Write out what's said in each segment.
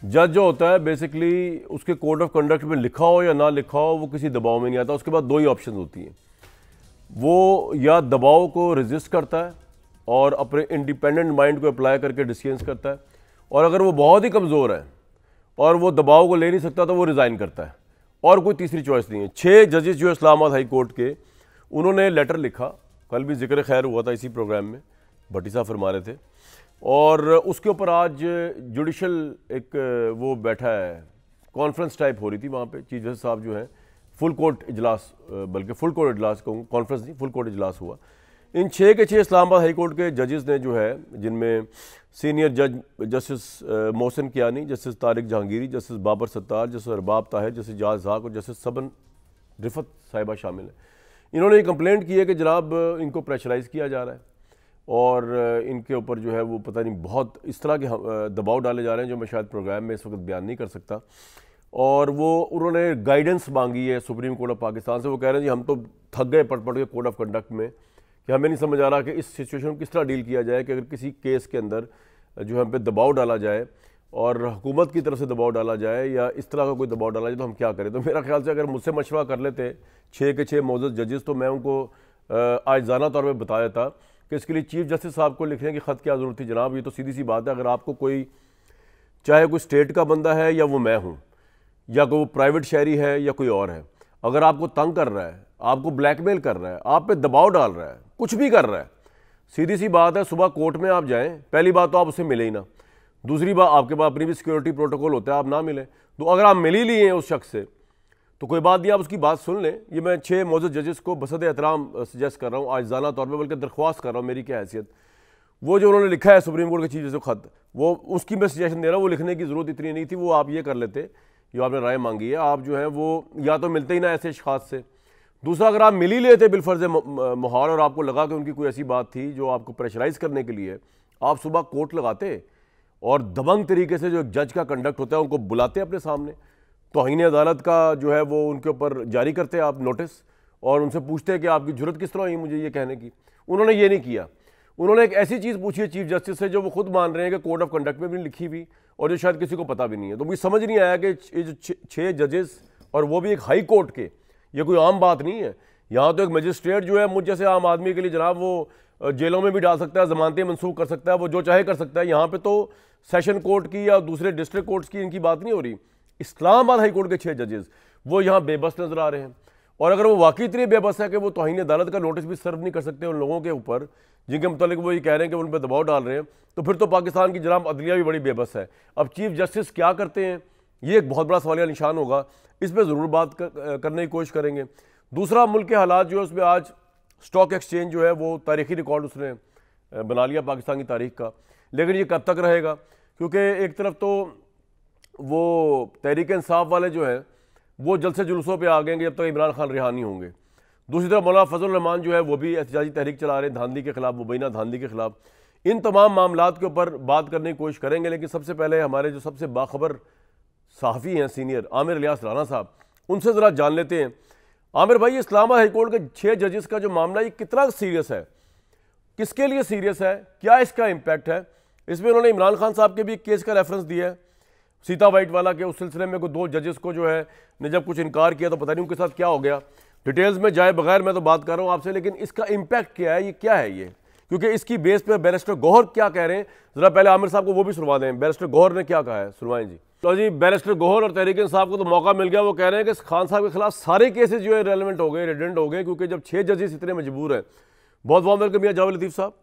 जज जो होता है बेसिकली उसके कोड ऑफ कंडक्ट में लिखा हो या ना लिखा हो वो किसी दबाव में नहीं आता। उसके बाद दो ही ऑप्शन होती हैं, वो या दबाव को रेजिस्ट करता है और अपने इंडिपेंडेंट माइंड को अप्लाई करके डिसीजंस करता है, और अगर वो बहुत ही कमज़ोर है और वो दबाव को ले नहीं सकता तो वो रिज़ाइन करता है, और कोई तीसरी चॉइस नहीं है। 6 जजेस जो इस्लामाबाद हाई कोर्ट के, उन्होंने लेटर लिखा, कल भी जिक्र खैर हुआ था इसी प्रोग्राम में, भट्टी साहब फरमा रहे थे, और उसके ऊपर आज जुडिशल एक वो बैठा है, कॉन्फ्रेंस टाइप हो रही थी वहाँ पे। चीफ जस्टिस साहब जो हैं फुल कोर्ट इजलास, बल्कि फुल कोर्ट इजलास कहूँ, कॉन्फ्रेंस नहीं फुल कोर्ट इजलास हुआ। इन 6 के 6 इस्लामाबाद हाई कोर्ट के जजेस ने जो है, जिनमें सीनियर जज justice Mohsin Kiyani, justice Tariq Jahangiri, justice Babar Sattar, justice Arbab Tahir, justice Ejaz Ishaq और जस्टिस सबन रिफत साहिबा शामिल हैं। इन्होंने ये कंप्लेंट की है कि जनाब इनको प्रेशराइज़ किया जा रहा है और इनके ऊपर जो है वो पता नहीं बहुत इस तरह के दबाव डाले जा रहे हैं जो मैं शायद प्रोग्राम में इस वक्त बयान नहीं कर सकता। और वो उन्होंने गाइडेंस मांगी है सुप्रीम कोर्ट ऑफ पाकिस्तान से। वो कह रहे हैं जी हम तो थक गए पढ़ के कोड ऑफ कंडक्ट में, कि हमें नहीं समझ आ रहा कि इस सिचुएशन को किस तरह डील किया जाए कि अगर किसी केस के अंदर जो हम पे दबाव डाला जाए और हुकूमत की तरफ से दबाव डाला जाए या इस तरह का कोई दबाव डाला जाए तो हम क्या करें। तो मेरा ख्याल से अगर मुझसे मशवरा कर लेते 6 के 6 मौजूद जजेस तो मैं उनको आजाना तौर पर बता देता कि इसके लिए चीफ जस्टिस साहब को लिखने की ख़त क्या ज़रूरत थी। जनाब ये तो सीधी सी बात है, अगर आपको कोई, चाहे कोई स्टेट का बंदा है या वो मैं हूँ या कोई प्राइवेट शहरी है या कोई और है, अगर आपको तंग कर रहा है, आपको ब्लैकमेल कर रहा है, आप पे दबाव डाल रहा है, कुछ भी कर रहा है, सीधी सी बात है सुबह कोर्ट में आप जाएं, पहली बात तो आप उससे मिले ही ना, दूसरी बात आपके पास अपनी भी सिक्योरिटी प्रोटोकॉल होता है, आप ना मिलें। तो अगर आप मिल ही लिए हैं उस शख्स से तो कोई बात नहीं, आप उसकी बात सुन लें। ये मैं 6 मौजूद जजेस को बसद एहतराम सजेस्ट कर रहा हूँ, आजाना तौर पर, बल्कि दरख्वास्त कर रहा हूँ मेरी क्या हैसियत। वो जो उन्होंने लिखा है सुप्रीम कोर्ट के चीफ जस्टिस को खत, वो उसकी मैं सजेशन दे रहा हूँ, वो लिखने की ज़रूरत इतनी नहीं थी, वो आप ये कर लेते जो आपने राय मांगी है। आप जो है वो या तो मिलते ही ना ऐसे अशखास से, दूसरा अगर आप मिल ही लेते बिलफर्ज माहौल और आपको लगा कि उनकी कोई ऐसी बात थी जो आपको प्रेशराइज करने के लिए, आप सुबह कोर्ट लगाते और दबंग तरीके से जो एक जज का कंडक्ट होता है उनको बुलाते अपने सामने, तौहीन अदालत का जो है वो उनके ऊपर जारी करते आप नोटिस और उनसे पूछते कि आपकी जरूरत किस तरह हुई मुझे ये कहने की। उन्होंने ये नहीं किया, उन्होंने एक ऐसी चीज़ पूछी है चीफ जस्टिस से जो वो खुद मान रहे हैं कि कोड ऑफ कंडक्ट में भी लिखी हुई और जो शायद किसी को पता भी नहीं है। तो मुझे समझ नहीं आया कि ये जो 6 जजेस और वो भी एक हाई कोर्ट के, ये कोई आम बात नहीं है। यहाँ तो एक मजिस्ट्रेट जो है मुझ जैसे आम आदमी के लिए जनाब वो जेलों में भी डाल सकता है, जमानतें मनसूख कर सकता है, वो जो चाहे कर सकता है। यहाँ पे तो सेशन कोर्ट की या दूसरे डिस्ट्रिक्ट कोर्ट्स की इनकी बात नहीं हो रही। इस्लामाबाद हाई कोर्ट के 6 जजेस वो यहाँ बेबस नजर आ रहे हैं, और अगर वो वाकई इतनी बेबस है कि वो तौहीन अदालत का नोटिस भी सर्व नहीं कर सकते उन लोगों के ऊपर जिनके मुतालिक वो ये कह रहे हैं कि उन पर दबाव डाल रहे हैं, तो फिर तो पाकिस्तान की जनाब अदलिया भी बड़ी बेबस है। अब चीफ जस्टिस क्या करते हैं ये एक बहुत बड़ा सवालिया निशान होगा, इस पर ज़रूर बात करने की कोशिश करेंगे। दूसरा, मुल्क के हालात जो है उसमें आज स्टॉक एक्सचेंज जो है वो तारीखी रिकॉर्ड उसने बना लिया पाकिस्तान की तारीख का, लेकिन ये कब तक रहेगा? क्योंकि एक तरफ तो वो तहरीक इंसाफ वाले जो हैं वो जलसे जुलूसों पे आ गए जब तक इमरान खान रिहा नहीं होंगे, दूसरी तरफ मौलाना फजल रहमान जो है वो भी एहतजाजी तहरीक चला रहे हैं धांधली के खिलाफ, मुबैना धांधली के खिलाफ। इन तमाम मामलात के ऊपर बात करने की कोशिश करेंगे, लेकिन सबसे पहले हमारे जो सबसे बाखबर सहाफ़ी हैं सीनियर आमिर इलियास राना साहब, उनसे ज़रा जान लेते हैं। आमिर भाई, इस्लामाबाद हाई कोर्ट के 6 जजेस का जो मामला ये कितना सीरियस है, किसके लिए सीरियस है, क्या इसका इम्पैक्ट है? इसमें उन्होंने इमरान खान साहब के भी केस का रेफरेंस दिया है, सीता वाइट वाला के, उस सिलसिले में कोई 2 जजेस को जो है ने जब कुछ इनकार किया तो पता नहीं उनके साथ क्या हो गया। डिटेल्स में जाए बगैर मैं तो बात कर रहा हूँ आपसे, लेकिन इसका इम्पैक्ट क्या है, ये क्या है ये, क्योंकि इसकी बेस पे बैरिस्टर गौहर क्या कह रहे हैं, जरा पहले आमिर साहब को वो भी सुनवा दें, बैरिस्टर गौहर ने क्या कहा है, सुनवाएं जी। तो जी बैरिस्टर गौहर और तहरीक इंसाफ को तो मौका मिल गया, वो कह रहे हैं कि खान साहब के खिलाफ सारे केसेस जो है रेलेवेंट हो गए, रेडेंट हो गए, क्योंकि जब 6 जजेस इतने मजबूर हैं। बहुत बहुत वेलकम मियां जावेद लतीफ़ साहब,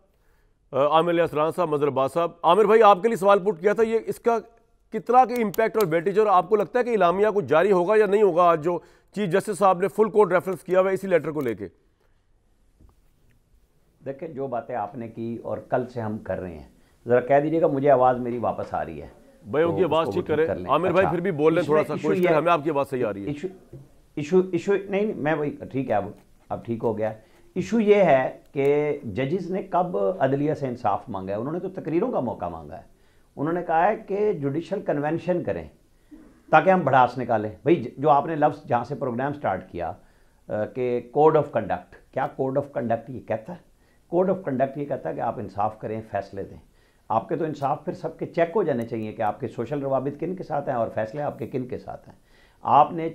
आमिर इलियास राना साहब, मजहर अब्बास साहब। आमिर भाई, आपके लिए सवाल पुट किया था, ये इसका कितना के इम्पैक्ट और वेटेज, और आपको लगता है कि इलामिया कुछ जारी होगा या नहीं होगा आज जो चीफ जस्टिस साहब ने फुल कोर्ट रेफरेंस किया हुआ इसी लेटर को लेके? देखिए, जो बातें आपने की और कल से हम कर रहे हैं, जरा कह दीजिएगा मुझे आवाज़ मेरी वापस आ रही है भाई, उनकी आवाज़ ठीक करें। आमिर भाई फिर भी बोल लें थोड़ा सा, कोशिश करें, हमें आपकी आवाज़ सही आ रही है। इशू नहीं, मैं वही ठीक है, अब ठीक हो गया। इशू ये है कि जजेस ने कब अदलिया से इंसाफ मांगा है, उन्होंने तो तकरीरों का मौका मांगा है। उन्होंने कहा है कि जुडिशल कन्वेंशन करें ताकि हम भड़ास निकालें। भाई, जो आपने लफ्ज़ जहाँ से प्रोग्राम स्टार्ट किया कि कोड ऑफ कंडक्ट, क्या कोड ऑफ कंडक्ट ये कहता है? कोड ऑफ कंडक्ट ये कहता है कि आप इंसाफ करें, फैसले दें। आपके तो इंसाफ फिर सबके चेक हो जाने चाहिए कि आपके सोशल रवाबित किन के साथ हैं और फैसले आपके किन के साथ हैं। आपने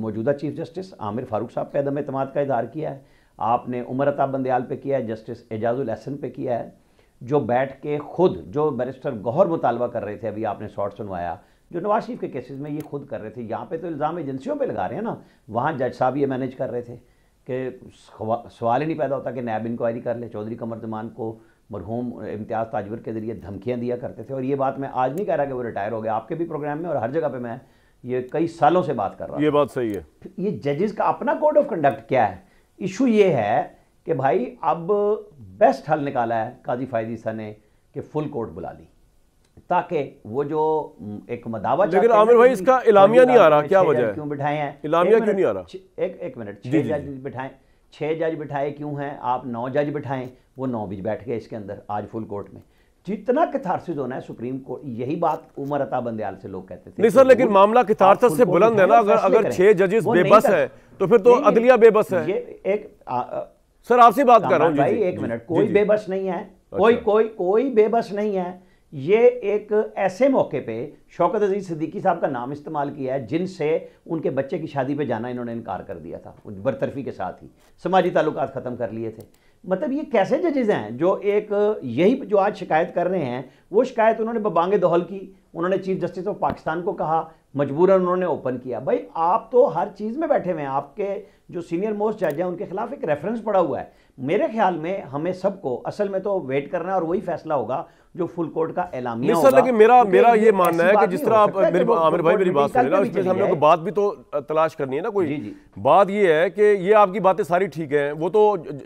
मौजूदा चीफ जस्टिस आमिर फारूक साहब पे अदम एतमाद का इजहार किया है, आपने उमर अता बंदयाल पे किया है, जस्टिस एजाजुल एहसन पे किया है, जो बैठ के खुद जो बैरिस्टर गौहर मुतालबा कर रहे थे, अभी आपने शॉर्ट सुनवाया, जो नवाज शरीफ के केसेस में ये खुद कर रहे थे। यहाँ पे तो इल्ज़ाम एजेंसियों पे लगा रहे हैं ना, वहाँ जज साहब ये मैनेज कर रहे थे कि सवाल ही नहीं पैदा होता कि नैब इंक्वायरी कर ले। चौधरी कमर जमान को मरहूम इम्तियाज़ ताजवर के ज़रिए धमकियाँ दिया करते थे, और ये बात मैं आज नहीं कह रहा कि वो रिटायर हो गया, आपके भी प्रोग्राम में और हर जगह पे मैं ये कई सालों से बात कर रहा हूँ। ये बात सही है। ये जजेस का अपना कोड ऑफ कंडक्ट क्या है? इशू ये है कि भाई अब बेस्ट हल निकाला है काजी फायदी सा ने कि फुल कोर्ट बुला ली, ताकि वो जो एक मदावा, लेकिन आमिर भाई इसका इलामिया नहीं आ रहा, क्या वजह है? क्यों बिठाए हैं इलामिया क्यों नहीं आ रहा? एक मिनट, 6 जज बिठाएं, 6 जज बिठाए क्यों हैं? आप 9 जज बिठाएं, वो 9 भी बैठ गए इसके अंदर आज फुल कोर्ट में। जितना कैथारसिस होना है सुप्रीम कोर्ट, यही बात उमर अता बंदयाल से लोग कहते थे। नहीं सर, लेकिन मामला कैथारसिस से बुलंद है ना। अगर 6 जजेस बेबस है तो फिर तो अदलिया बेबस है। ये एक सर आपसे बात कर रहा हूँ भाई, एक मिनट, कोई बेबस नहीं है, कोई बेबस नहीं है। ये एक ऐसे मौके पे शौकत अजीज सिद्दीकी साहब का नाम इस्तेमाल किया है जिनसे उनके बच्चे की शादी पे जाना इन्होंने इनकार कर दिया था, बरतरफी के साथ ही समाजी ताल्लुकात ख़त्म कर लिए थे। मतलब ये कैसे जजेज हैं जो एक यही जो आज शिकायत कर रहे हैं, वो शिकायत उन्होंने बबांगे दोहल की, उन्होंने चीफ जस्टिस ऑफ पाकिस्तान को कहा, मजबूरन उन्होंने ओपन किया। भाई आप तो हर चीज़ में बैठे हुए हैं, आपके जो सीनियर मोस्ट जज हैं उनके खिलाफ एक रेफरेंस पड़ा हुआ है। मेरे ख्याल में हमें सबको असल में तो वेट करना है और वही फैसला होगा जो फुल कोर्ट का एलामिया होगा। सर लेकिन मेरा ये मानना है कि जिस तरह आप आमिर भाई मेरी बात सुनिए ना, इसमें हम लोग को बात भी तो तलाश करनी है ना कोई। जी। बात ये है कि ये आपकी बातें सारी ठीक है, वो तो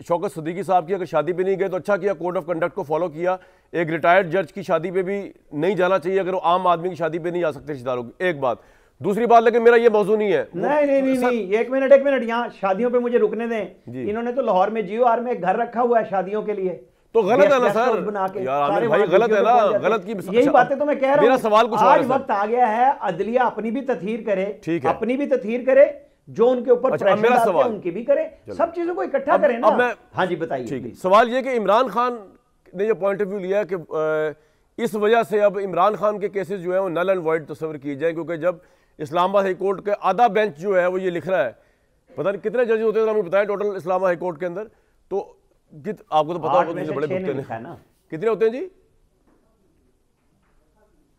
शौकत सिद्दीकी साहब की अगर शादी पे नहीं गए तो अच्छा किया, कोड ऑफ कंडक्ट को फॉलो किया। एक रिटायर्ड जज की शादी पे भी नहीं जाना चाहिए अगर वो आम आदमी की शादी पे नहीं जा सकते रिश्तेदारों की, एक बात। दूसरी बात, लेकिन मेरा ये मौजू नहीं है। नहीं, एक मिनट, यहाँ शादियों पे मुझे रुकने दें। इन्होंने तो लाहौर में GOR में एक घर रखा हुआ है शादियों के लिए, तो गलत है ना सर? बना के यार आमिर भाई गलत है ना, गलत की यही बातें तो मैं कह रहा हूं। मेरा सवाल कुछ आज वक्त आ गया है अदलिया अपनी भी तथहीर करे, ठीक है, अपनी भी तथहीर करे, जो उनके ऊपर प्रेशर डालते हैं उनकी भी करे, सब चीजों को इकट्ठा करें ना। हाँ जी बताइए। ठीक है, सवाल ये कि इमरान खान ने जो पॉइंट ऑफ व्यू लिया कि इस वजह से अब इमरान खान के केसेस जो है वो नल एंड वॉइड तस्वर किए जाए, क्योंकि जब इस्लामाबाद हाई कोर्ट के आधा बेंच जो है वो ये लिख रहा है, पता नहीं कितने जजेस होते हैं हमें बताएं टोटल इस्लामाबाद हाई कोर्ट के अंदर, तो आपको तो पता होगा, मुझे बड़े दुखते हैं। कितने होते हैं जी?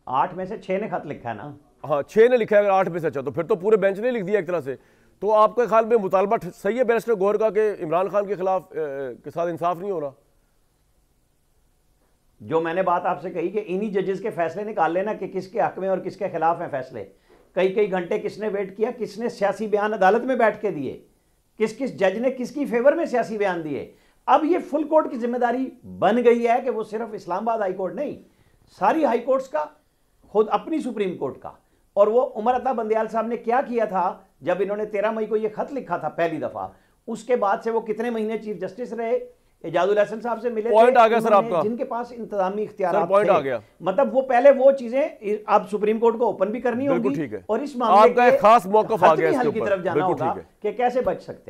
8 में से 6 ने खत लिखा है ना। हाँ 6 ने लिखा है, अगर 8 में से, अच्छा तो फिर तो पूरे बेंच ने लिख दिया एक तरह से। तो आपके ख्याल में मुतालबा सही है बैरिस्टर गौहर का कि इमरान खान के खिलाफ के साथ इंसाफ नहीं हो रहा? जो मैंने बात आपसे कही कि इन्हीं जजेस के फैसले निकाल लेना कि किसके हक में और किसके खिलाफ हैं फैसले। कई घंटे किसने वेट किया, किसने सियासी बयान अदालत में बैठ के दिए, किस जज ने किसकी फेवर में सियासी बयान दिए। अब ये फुल कोर्ट की जिम्मेदारी बन गई है कि वो सिर्फ इस्लामाबाद हाई कोर्ट नहीं, सारी हाई कोर्ट्स का, खुद अपनी सुप्रीम कोर्ट का। और वो उमर अता बंदयाल साहब ने क्या किया था जब इन्होंने 13 मई को ये खत लिखा था पहली दफा, उसके बाद से वो कितने महीने चीफ जस्टिस रहे, एजाजुल एहसन साहब से मिले, पॉइंट आ गया सर आपका, जिनके पास इंतजामी इख्तियार पॉइंट आ गया। मतलब वो पहले वो चीजें अब सुप्रीम कोर्ट को ओपन भी करनी होगी, ठीक है, और इस मामले आपका खास मौका आ गया की तरफ जाना होगा कि कैसे बच सकते हैं।